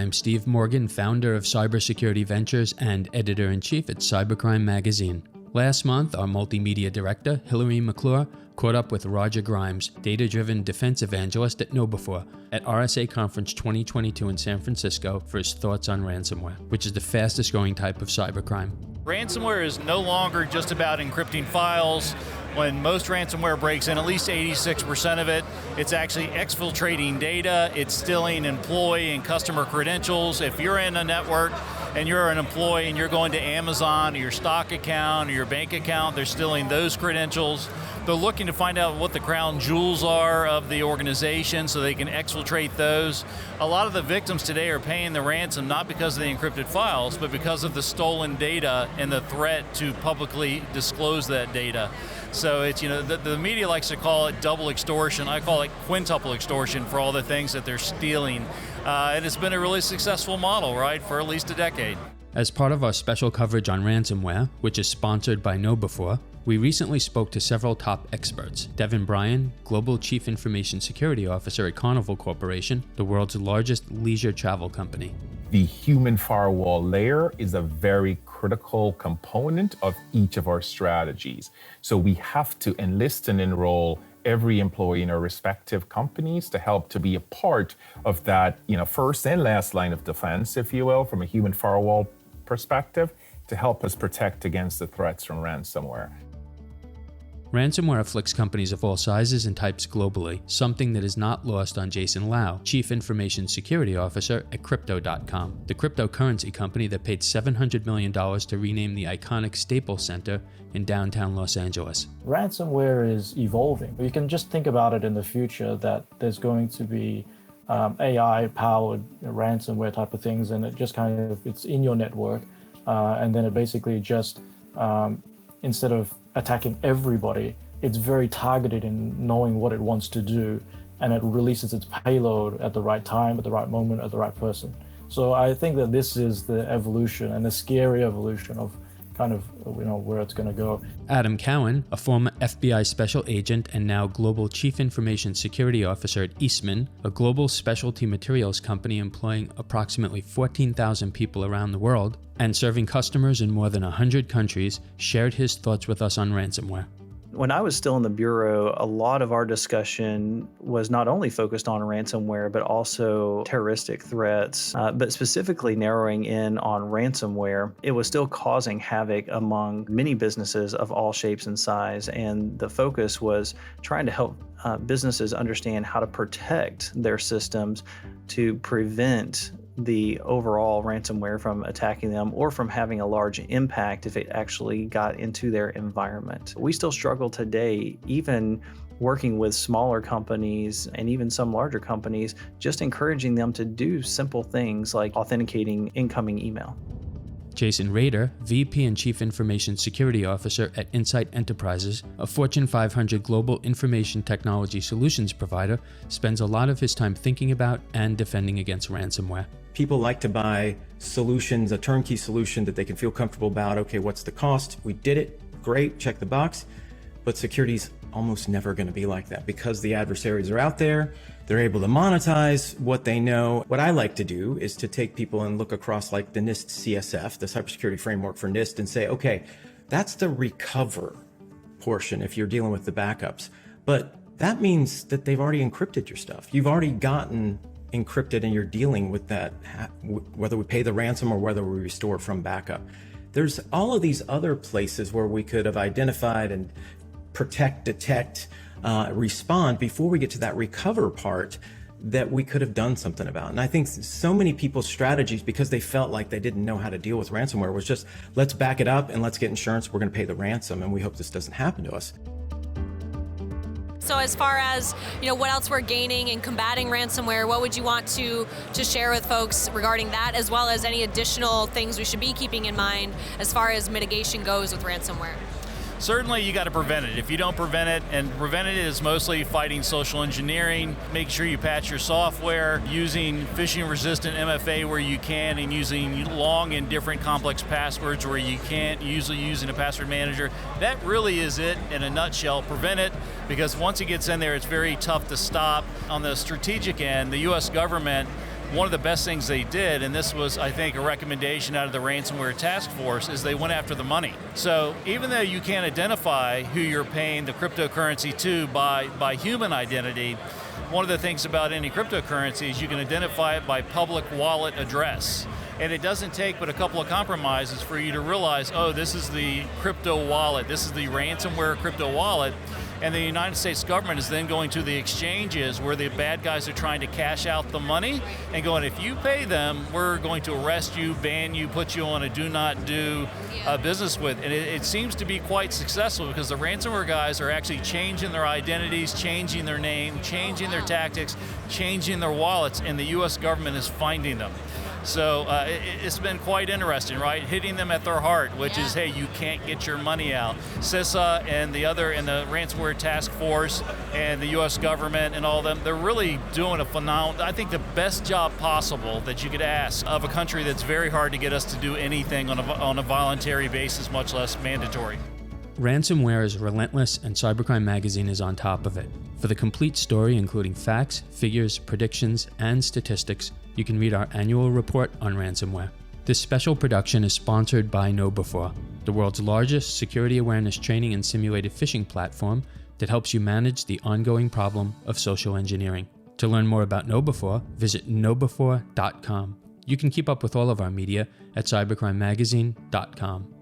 I'm Steve Morgan, founder of Cybersecurity Ventures and editor-in-chief at Cybercrime magazine. Last month, our multimedia director, Hillary McClure, caught up with Roger Grimes, data-driven defense evangelist at KnowBe4, at RSA Conference 2022 in San Francisco for his thoughts on ransomware, which is the fastest growing type of cybercrime. Ransomware is no longer just about encrypting files. When most ransomware breaks in, at least 86% of it, it's actually exfiltrating data, it's stealing employee and customer credentials. If you're in a network and you're an employee and you're going to Amazon or your stock account or your bank account, they're stealing those credentials. They're looking to find out what the crown jewels are of the organization so they can exfiltrate those. A lot of the victims today are paying the ransom not because of the encrypted files, but because of the stolen data and the threat to publicly disclose that data. So it's, the media likes to call it double extortion. I call it quintuple extortion for all the things that they're stealing. And it's been a really successful model, right, for at least a decade. As part of our special coverage on ransomware, which is sponsored by KnowBe4, we recently spoke to several top experts. Devin Bryan, Global Chief Information Security Officer at Carnival Corporation, the world's largest leisure travel company. The human firewall layer is a very critical component of each of our strategies. So we have to enlist and enroll every employee in our respective companies to help to be a part of that, first and last line of defense, if you will, from a human firewall perspective, to help us protect against the threats from ransomware. Ransomware afflicts companies of all sizes and types globally, something that is not lost on Jason Lau, Chief Information Security Officer at Crypto.com, the cryptocurrency company that paid $700 million to rename the iconic Staples Center in downtown Los Angeles. Ransomware is evolving. You can just think about it in the future that there's going to be AI-powered ransomware type of things, and it just it's in your network, and then it basically just, instead of attacking everybody, it's very targeted in knowing what it wants to do, and it releases its payload at the right time, at the right moment, at the right person. So I think that this is the evolution, and the scary evolution of where it's going to go. Adam Cowan, a former FBI special agent and now Global Chief Information Security Officer at Eastman, a global specialty materials company employing approximately 14,000 people around the world and serving customers in more than 100 countries, shared his thoughts with us on ransomware. When I was still in the Bureau, a lot of our discussion was not only focused on ransomware, but also terroristic threats, but specifically narrowing in on ransomware. It was still causing havoc among many businesses of all shapes and size, and the focus was trying to help businesses understand how to protect their systems to prevent the overall ransomware from attacking them or from having a large impact if it actually got into their environment. We still struggle today, even working with smaller companies and even some larger companies, just encouraging them to do simple things like authenticating incoming email. Jason Rader, VP and Chief Information Security Officer at Insight Enterprises, a Fortune 500 global information technology solutions provider, spends a lot of his time thinking about and defending against ransomware. People like to buy solutions, a turnkey solution that they can feel comfortable about. Okay, what's the cost? We did it, great, check the box. But security's almost never going to be like that because the adversaries are out there. They're able to monetize what they know. What I like to do is to take people and look across like the NIST CSF, the cybersecurity framework for NIST, and say, okay, that's the recover portion if you're dealing with the backups. But that means that they've already encrypted your stuff. You've already gotten encrypted and you're dealing with that, whether we pay the ransom or whether we restore from backup. There's all of these other places where we could have identified and protect, detect, respond before we get to that recover part that we could have done something about. And I think so many people's strategies, because they felt like they didn't know how to deal with ransomware, was just, let's back it up and let's get insurance. We're going to pay the ransom and we hope this doesn't happen to us. So as far as, what else we're gaining in combating ransomware, what would you want to share with folks regarding that, as well as any additional things we should be keeping in mind as far as mitigation goes with ransomware? Certainly you got to prevent it. If you don't prevent it, and prevent it is mostly fighting social engineering, make sure you patch your software, using phishing-resistant MFA where you can, and using long and different complex passwords where you can't, usually using a password manager. That really is it in a nutshell. Prevent it, because once it gets in there, it's very tough to stop. On the strategic end, the U.S. government one of the best things they did, and this was, I think, a recommendation out of the ransomware task force, is they went after the money. So even though you can't identify who you're paying the cryptocurrency to by human identity, one of the things about any cryptocurrency is you can identify it by public wallet address. And it doesn't take but a couple of compromises for you to realize, oh, this is the crypto wallet, this is the ransomware crypto wallet. And the United States government is then going to the exchanges where the bad guys are trying to cash out the money and going, if you pay them, we're going to arrest you, ban you, put you on a do not do business with. And it seems to be quite successful because the ransomware guys are actually changing their identities, changing their name, changing their tactics, changing their wallets, and the US government is finding them. So it's been quite interesting, right? Hitting them at their heart, which is, hey, you can't get your money out. CISA and the ransomware task force and the U.S. government and all of them, they're really doing a phenomenal, I think the best job possible that you could ask of a country that's very hard to get us to do anything on a voluntary basis, much less mandatory. Ransomware is relentless, and Cybercrime Magazine is on top of it. For the complete story, including facts, figures, predictions, and statistics, you can read our annual report on ransomware. This special production is sponsored by KnowBe4, the world's largest security awareness training and simulated phishing platform that helps you manage the ongoing problem of social engineering. To learn more about KnowBe4, visit knowbe4.com. You can keep up with all of our media at cybercrimemagazine.com.